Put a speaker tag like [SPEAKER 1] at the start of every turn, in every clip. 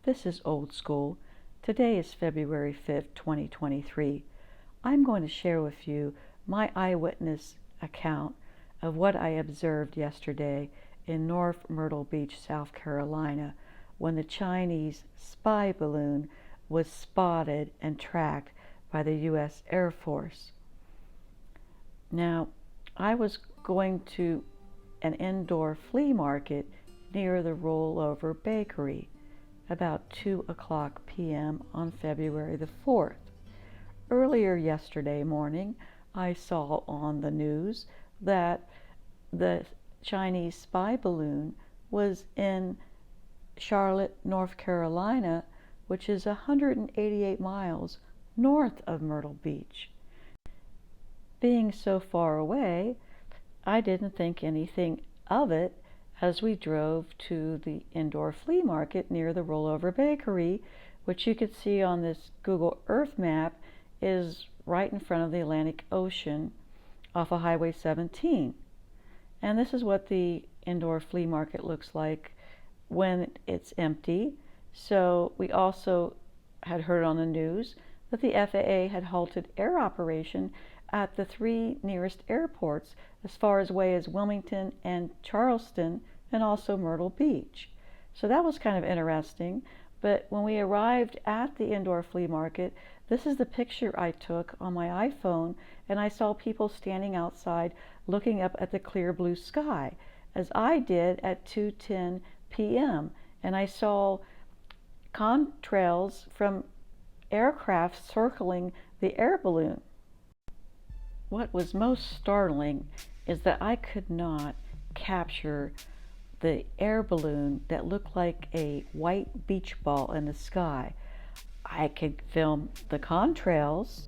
[SPEAKER 1] This is Old School. Today is February 5th, 2023. I'm going to share with you my eyewitness account of what I observed yesterday in North Myrtle Beach, South Carolina, when the Chinese spy balloon was spotted and tracked by the U.S. Air Force. Now, I was going to an indoor flea market near the Rollover Bakery about 2:00 p.m. on February the 4th. Earlier yesterday morning, I saw on the news that the Chinese spy balloon was in Charlotte, North Carolina, which is 188 miles north of Myrtle Beach. Being so far away, I didn't think anything of it as we drove to the indoor flea market near the Rollover Bakery, which you can see on this Google Earth map is right in front of the Atlantic Ocean off of Highway 17. And this is what the indoor flea market looks like when it's empty. So we also had heard on the news that the FAA had halted air operation at the 3 nearest airports as far away as Wilmington and Charleston, and also Myrtle Beach. So that was kind of interesting. But when we arrived at the indoor flea market, this is the picture I took on my iPhone, and I saw people standing outside looking up at the clear blue sky, as I did at 2:10 p.m. And I saw contrails from aircraft circling the air balloon. What was most startling is that I could not capture the air balloon that looked like a white beach ball in the sky. I could film the contrails,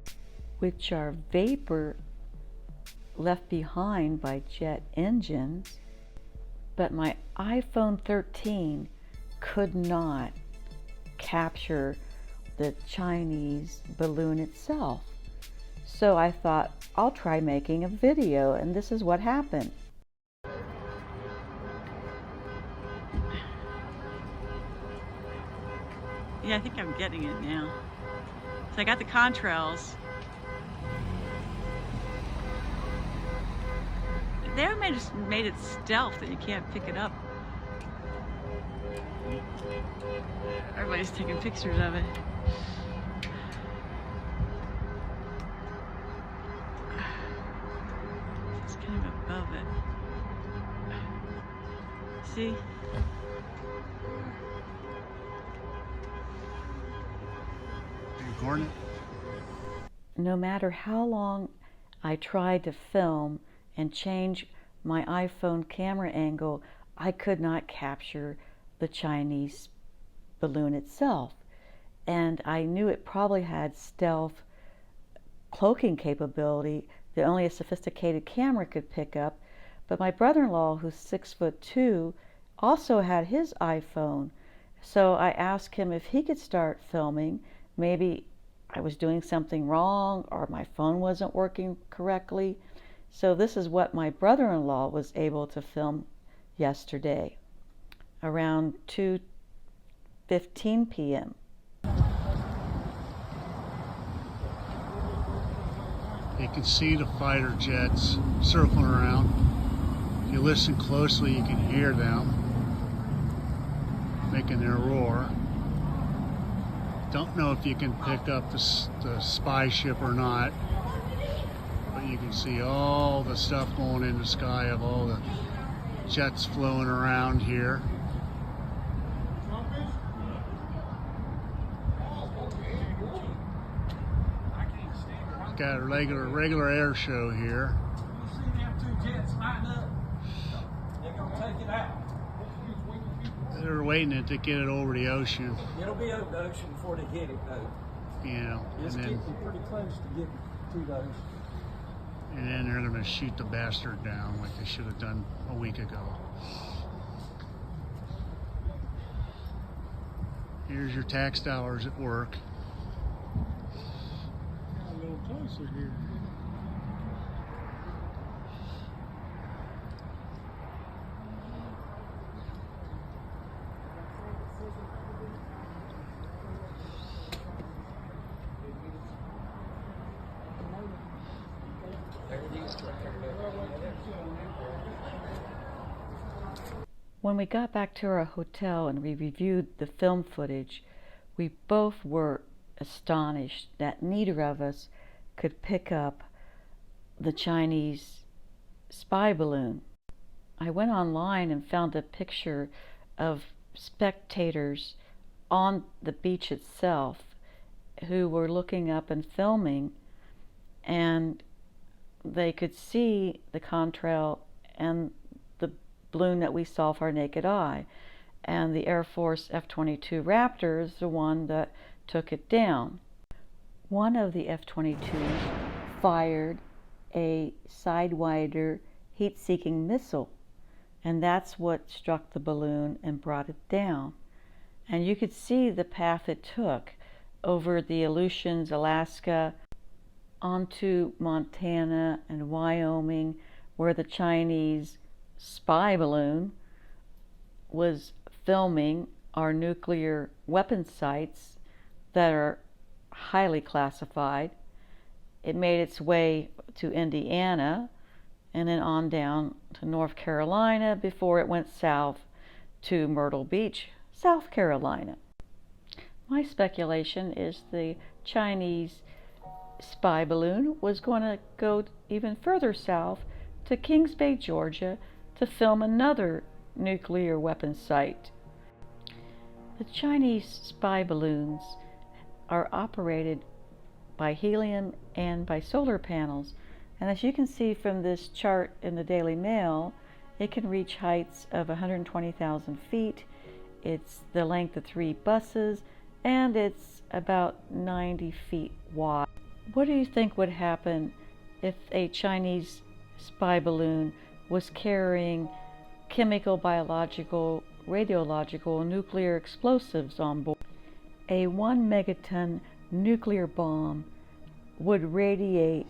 [SPEAKER 1] which are vapor left behind by jet engines, but my iPhone 13 could not capture the Chinese balloon itself. So I thought, I'll try making a video, and this is what happened. Yeah, I think I'm getting it now. So I got the contrails. They haven't made it stealth that you can't pick it up. Everybody's taking pictures of it. It's kind of above it. See?
[SPEAKER 2] Recording.
[SPEAKER 1] No matter how long I tried to film and change my iPhone camera angle, I could not capture the Chinese balloon itself. And I knew it probably had stealth cloaking capability that only a sophisticated camera could pick up. But my brother-in-law, who's 6'2", also had his iPhone. So I asked him if he could start filming. Maybe I was doing something wrong or my phone wasn't working correctly. So this is what my brother-in-law was able to film yesterday around 2:15 p.m.
[SPEAKER 2] You can see the fighter jets circling around. If you listen closely, you can hear them making their roar. Don't know if you can pick up the spy ship or not, but you can see all the stuff going in the sky of all the jets flowing around here. Got a regular air show here.
[SPEAKER 3] You see them 2 jets lighting up? They're gonna take it out.
[SPEAKER 2] They're waiting to get it over the ocean.
[SPEAKER 3] It'll be over the ocean before they get it, though.
[SPEAKER 2] Yeah,
[SPEAKER 3] It's getting pretty close to getting to those.
[SPEAKER 2] And then they're gonna shoot the bastard down like they should have done a week ago. Here's your tax dollars at work.
[SPEAKER 3] A little closer here.
[SPEAKER 1] When we got back to our hotel and we reviewed the film footage, we both were astonished that neither of us could pick up the Chinese spy balloon. I went online and found a picture of spectators on the beach itself who were looking up and filming, and they could see the contrail and the balloon that we saw with our naked eye. And the Air Force F-22 Raptor is the one that took it down. One of the F-22s fired a Sidewinder heat-seeking missile, and that's what struck the balloon and brought it down. And you could see the path it took over the Aleutians, Alaska, onto Montana and Wyoming, where the Chinese spy balloon was filming our nuclear weapon sites that are highly classified. It made its way to Indiana and then on down to North Carolina before it went south to Myrtle Beach, South Carolina. My speculation is the Chinese spy balloon was going to go even further south to Kings Bay, Georgia, to film another nuclear weapon site. The Chinese spy balloons are operated by helium and by solar panels, and as you can see from this chart in the Daily Mail, it can reach heights of 120,000 feet. It's the length of 3 buses, and it's about 90 feet wide. What do you think would happen if a Chinese spy balloon was carrying chemical, biological, radiological, nuclear explosives on board? A 1 megaton nuclear bomb would radiate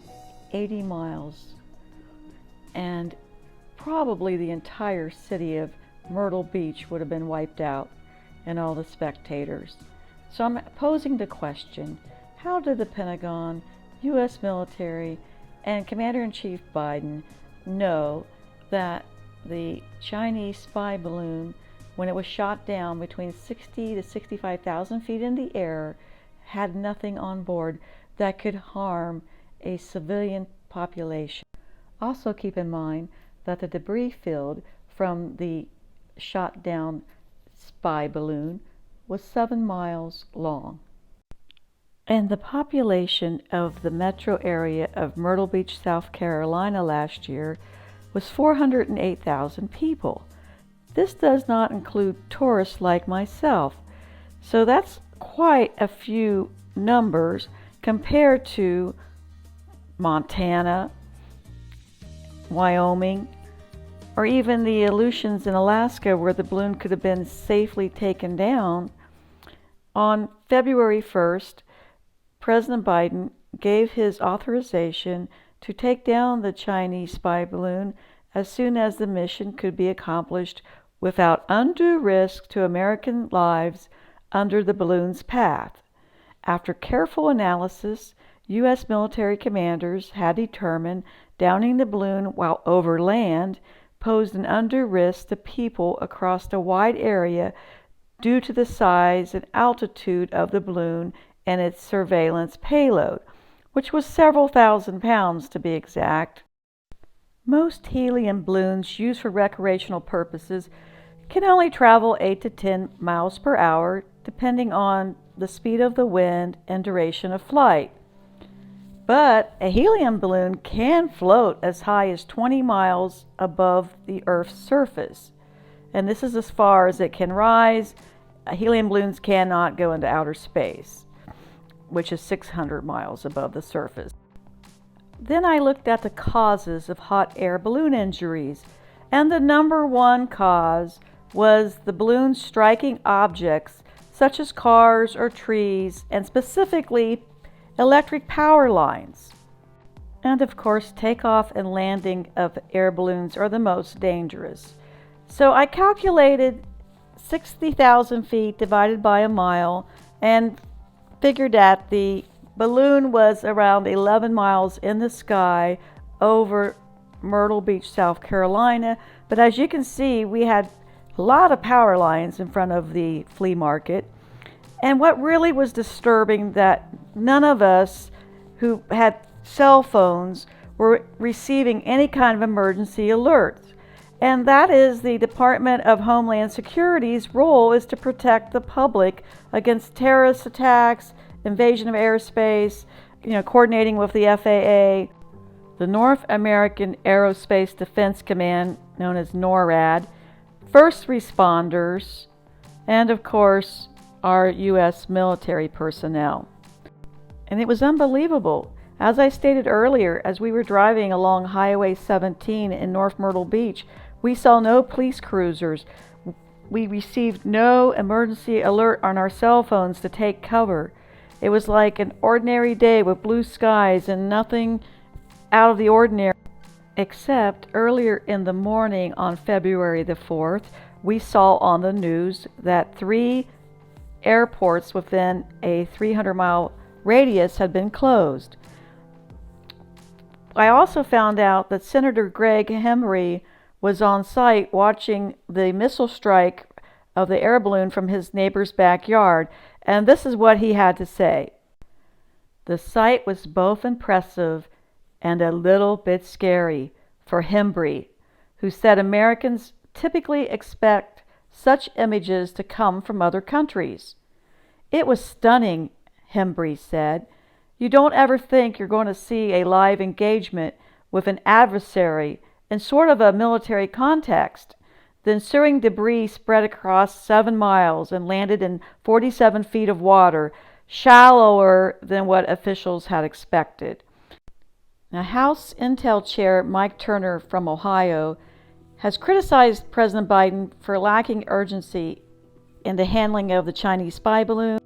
[SPEAKER 1] 80 miles, and probably the entire city of Myrtle Beach would have been wiped out and all the spectators. So I'm posing the question, how did the Pentagon, U.S. military, and Commander-in-Chief Biden know that the Chinese spy balloon, when it was shot down between 60 to 65,000 feet in the air, had nothing on board that could harm a civilian population? Also keep in mind that the debris field from the shot down spy balloon was 7 miles long. And the population of the metro area of Myrtle Beach, South Carolina last year was 408,000 people. This does not include tourists like myself. So that's quite a few numbers compared to Montana, Wyoming, or even the Aleutians in Alaska, where the balloon could have been safely taken down. On February 1st, President Biden gave his authorization to take down the Chinese spy balloon as soon as the mission could be accomplished without undue risk to American lives under the balloon's path. After careful analysis, U.S. military commanders had determined downing the balloon while over land posed an undue risk to people across a wide area due to the size and altitude of the balloon and its surveillance payload, which was several thousand pounds to be exact. Most helium balloons used for recreational purposes can only travel 8 to 10 miles per hour, depending on the speed of the wind and duration of flight. But a helium balloon can float as high as 20 miles above the Earth's surface. And this is as far as it can rise. Helium balloons cannot go into outer space, which is 600 miles above the surface. Then I looked at the causes of hot air balloon injuries, and the number one cause was the balloon striking objects such as cars or trees, and specifically electric power lines. And of course, takeoff and landing of air balloons are the most dangerous. So I calculated 60,000 feet divided by a mile and figured that the balloon was around 11 miles in the sky over Myrtle Beach, South Carolina. But as you can see, we had a lot of power lines in front of the flea market. And what really was disturbing, that none of us who had cell phones were receiving any kind of emergency alerts. And that is the Department of Homeland Security's role, is to protect the public against terrorist attacks, invasion of airspace, coordinating with the FAA, the North American Aerospace Defense Command, known as NORAD, first responders, and of course, our U.S. military personnel. And it was unbelievable. As I stated earlier, as we were driving along Highway 17 in North Myrtle Beach, we saw no police cruisers. We received no emergency alert on our cell phones to take cover. It was like an ordinary day with blue skies and nothing out of the ordinary. Except earlier in the morning on February the 4th, we saw on the news that 3 airports within a 300-mile radius had been closed. I also found out that Senator Greg Hembry was on site watching the missile strike of the air balloon from his neighbor's backyard, and this is what he had to say. The sight was both impressive and a little bit scary for Hembry, who said Americans typically expect such images to come from other countries. It was stunning, Hembry said. You don't ever think you're going to see a live engagement with an adversary in sort of a military context. The ensuing debris spread across 7 miles and landed in 47 feet of water, shallower than what officials had expected. Now, House Intel Chair Mike Turner from Ohio has criticized President Biden for lacking urgency in the handling of the Chinese spy balloon.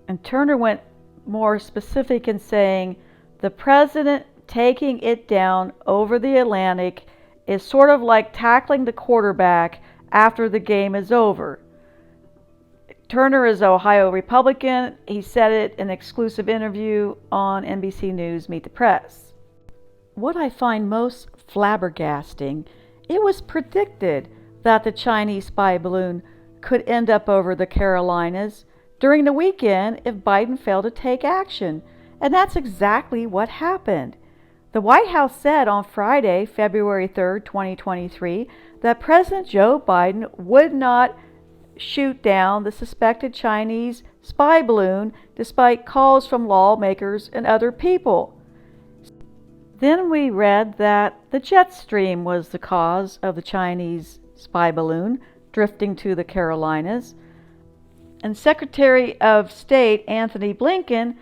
[SPEAKER 1] And Turner went more specific in saying the president taking it down over the Atlantic is sort of like tackling the quarterback after the game is over. Turner is an Ohio Republican. He said it in an exclusive interview on NBC News Meet the Press. What I find most flabbergasting, it was predicted that the Chinese spy balloon could end up over the Carolinas during the weekend if Biden failed to take action. And that's exactly what happened. The White House said on Friday, February 3rd, 2023, that President Joe Biden would not shoot down the suspected Chinese spy balloon despite calls from lawmakers and other people. Then we read that the jet stream was the cause of the Chinese spy balloon drifting to the Carolinas. And Secretary of State Anthony Blinken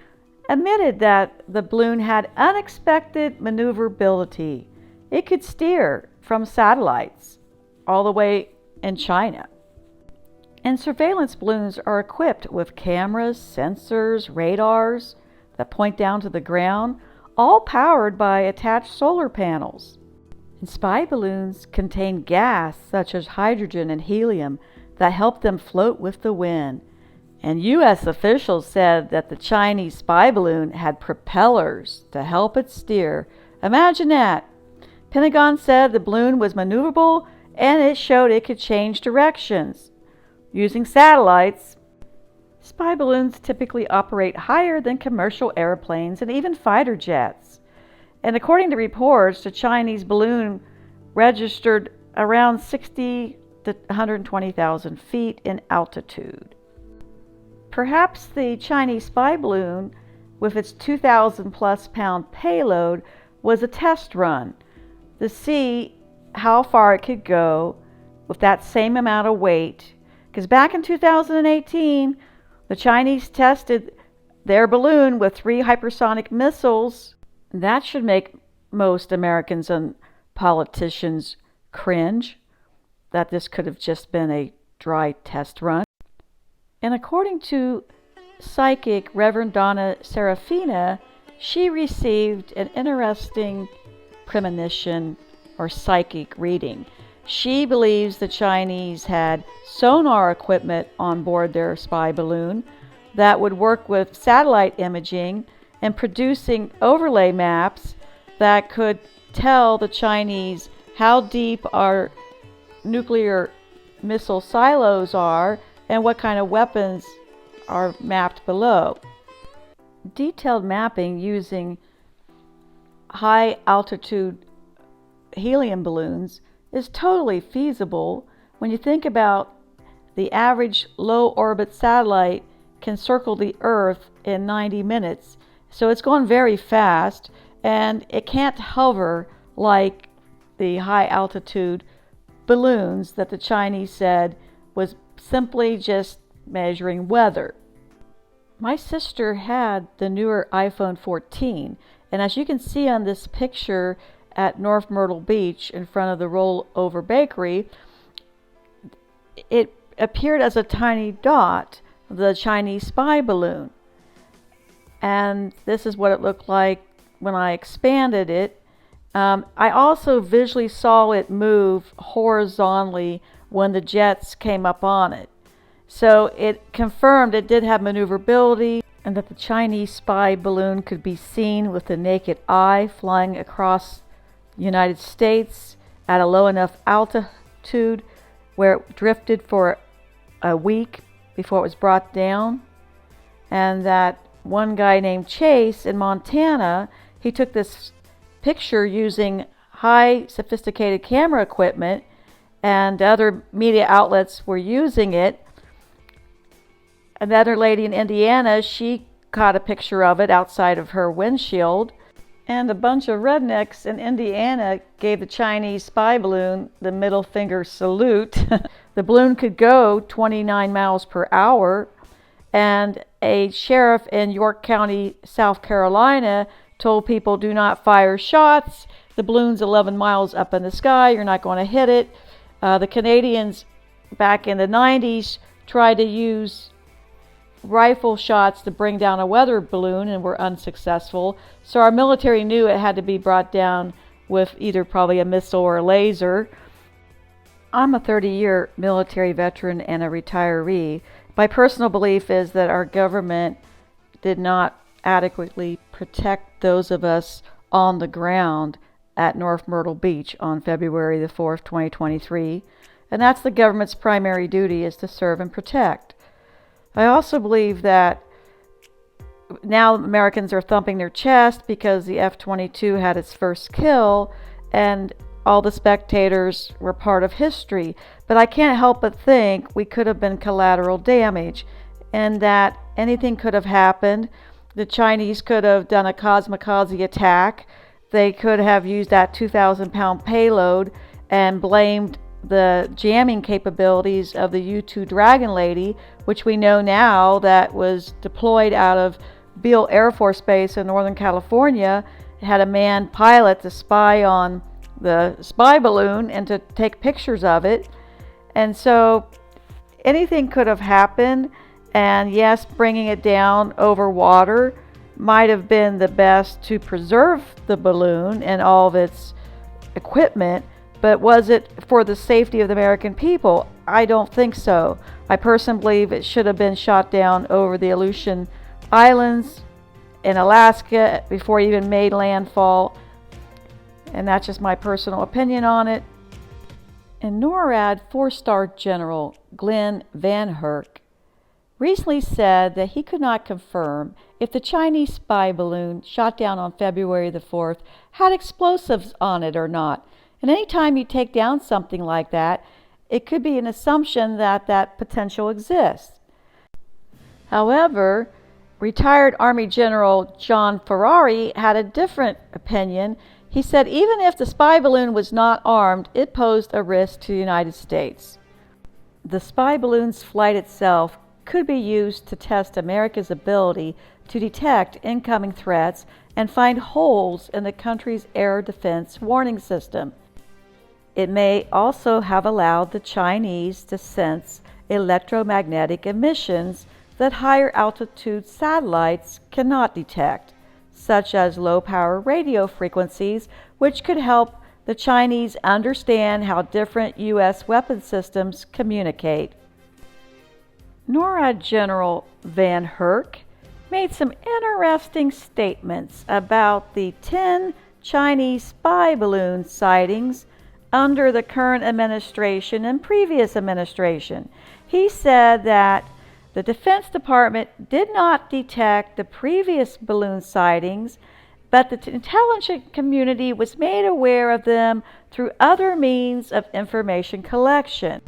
[SPEAKER 1] admitted that the balloon had unexpected maneuverability. It could steer from satellites all the way in China. And surveillance balloons are equipped with cameras, sensors, radars that point down to the ground, all powered by attached solar panels. And spy balloons contain gas such as hydrogen and helium that help them float with the wind. And U.S. officials said that the Chinese spy balloon had propellers to help it steer. Imagine that. Pentagon said the balloon was maneuverable and it showed it could change directions. Using satellites, spy balloons typically operate higher than commercial airplanes and even fighter jets. And according to reports, the Chinese balloon registered around 60 to 120,000 feet in altitude. Perhaps the Chinese spy balloon, with its 2,000 plus pound payload, was a test run to see how far it could go with that same amount of weight. Because back in 2018, the Chinese tested their balloon with 3 hypersonic missiles. That should make most Americans and politicians cringe, that this could have just been a dry test run. And according to psychic Reverend Donna Serafina, she received an interesting premonition or psychic reading. She believes the Chinese had sonar equipment on board their spy balloon that would work with satellite imaging and producing overlay maps that could tell the Chinese how deep our nuclear missile silos are and what kind of weapons are mapped below. Detailed mapping using high altitude helium balloons is totally feasible when you think about the average low orbit satellite can circle the Earth in 90 minutes. So it's going very fast, and it can't hover like the high altitude balloons that the Chinese said was simply just measuring weather. My sister had the newer iPhone 14, and as you can see on this picture at North Myrtle Beach in front of the Rollover Bakery, it appeared as a tiny dot, the Chinese spy balloon. And this is what it looked like when I expanded it. I also visually saw it move horizontally when the jets came up on it. So it confirmed it did have maneuverability and that the Chinese spy balloon could be seen with the naked eye flying across the United States at a low enough altitude where it drifted for a week before it was brought down. And that one guy named Chase in Montana, he took this picture using high sophisticated camera equipment, and other media outlets were using it. Another lady in Indiana, she caught a picture of it outside of her windshield. And a bunch of rednecks in Indiana gave the Chinese spy balloon the middle finger salute. The balloon could go 29 miles per hour. And a sheriff in York County, South Carolina, told people, do not fire shots. The balloon's 11 miles up in the sky. You're not going to hit it. The Canadians back in the 90s tried to use rifle shots to bring down a weather balloon and were unsuccessful. So our military knew it had to be brought down with either probably a missile or a laser. I'm a 30-year military veteran and a retiree. My personal belief is that our government did not adequately protect those of us on the ground at North Myrtle Beach on February the 4th, 2023. And that's the government's primary duty, is to serve and protect. I also believe that now Americans are thumping their chest because the F-22 had its first kill and all the spectators were part of history. But I can't help but think we could have been collateral damage and that anything could have happened. The Chinese could have done a kamikaze attack. They could have used that 2,000-pound payload and blamed the jamming capabilities of the U-2 Dragon Lady, which we know now that was deployed out of Beale Air Force Base in Northern California. It had a manned pilot to spy on the spy balloon and to take pictures of it. And so anything could have happened. And yes, bringing it down over water might have been the best to preserve the balloon and all of its equipment. But was it for the safety of the American people? I don't think so. I personally believe it should have been shot down over the Aleutian Islands in Alaska before it even made landfall. And that's just my personal opinion on it. And NORAD 4-star General Glenn Van Herk recently said that he could not confirm if the Chinese spy balloon shot down on February the 4th had explosives on it or not. And anytime you take down something like that, it could be an assumption that that potential exists. However, retired Army General John Ferrari had a different opinion. He said even if the spy balloon was not armed, it posed a risk to the United States. The spy balloon's flight itself could be used to test America's ability to detect incoming threats and find holes in the country's air defense warning system. It may also have allowed the Chinese to sense electromagnetic emissions that higher altitude satellites cannot detect, such as low-power radio frequencies, which could help the Chinese understand how different U.S. weapon systems communicate. NORAD General Van Herk made some interesting statements about the 10 Chinese spy balloon sightings under the current administration and previous administration. He said that the Defense Department did not detect the previous balloon sightings, but the intelligence community was made aware of them through other means of information collection.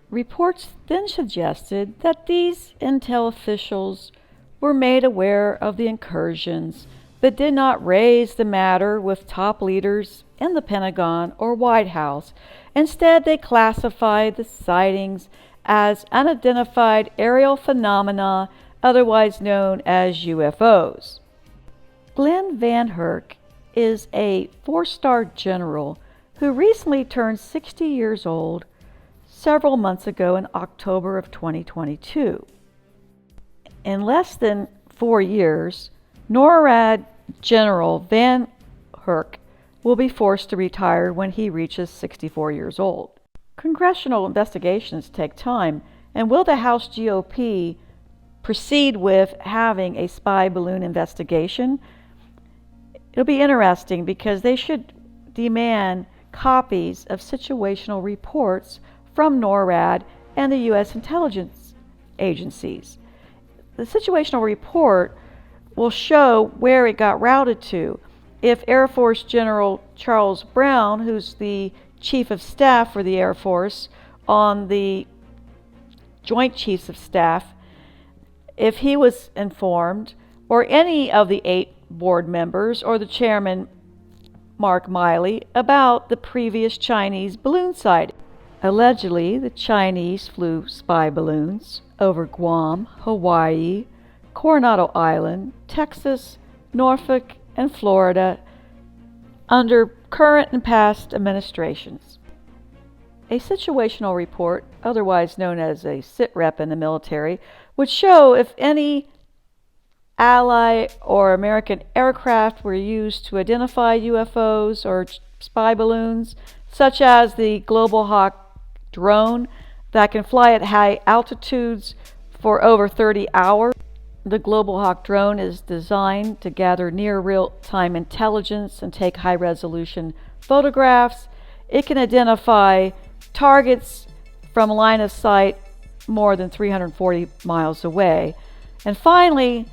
[SPEAKER 1] Reports then suggested that these intel officials were made aware of the incursions, but did not raise the matter with top leaders in the Pentagon or White House. Instead, they classified the sightings as unidentified aerial phenomena, otherwise known as UFOs. Glenn Van Herk is a four-star general who recently turned 60 years old several months ago in October of 2022. In less than 4 years, NORAD General Van Herk will be forced to retire when he reaches 64 years old. Congressional investigations take time, and will the House GOP proceed with having a spy balloon investigation? It'll be interesting because they should demand copies of situational reports from NORAD and the U.S. intelligence agencies. The situational report will show where it got routed to. If Air Force General Charles Brown, who's the Chief of Staff for the Air Force on the Joint Chiefs of Staff, if he was informed, or any of the 8 board members, or the chairman, Mark Miley, about the previous Chinese balloon sighting. Allegedly, the Chinese flew spy balloons over Guam, Hawaii, Coronado Island, Texas, Norfolk, and Florida under current and past administrations. A situational report, otherwise known as a SITREP in the military, would show if any Ally or American aircraft were used to identify UFOs or spy balloons, such as the Global Hawk drone that can fly at high altitudes for over 30 hours. The Global Hawk drone is designed to gather near real-time intelligence and take high-resolution photographs. It can identify targets from line of sight more than 340 miles away. And finally,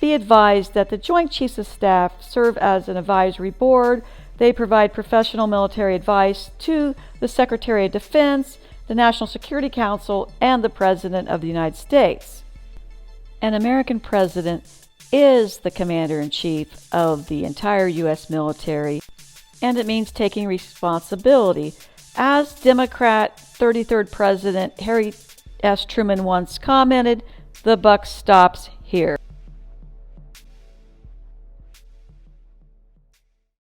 [SPEAKER 1] be advised that the Joint Chiefs of Staff serve as an advisory board. They provide professional military advice to the Secretary of Defense, the National Security Council, and the President of the United States. An American president is the commander-in-chief of the entire U.S. military, and it means taking responsibility. As Democrat 33rd President Harry S. Truman once commented, the buck stops here.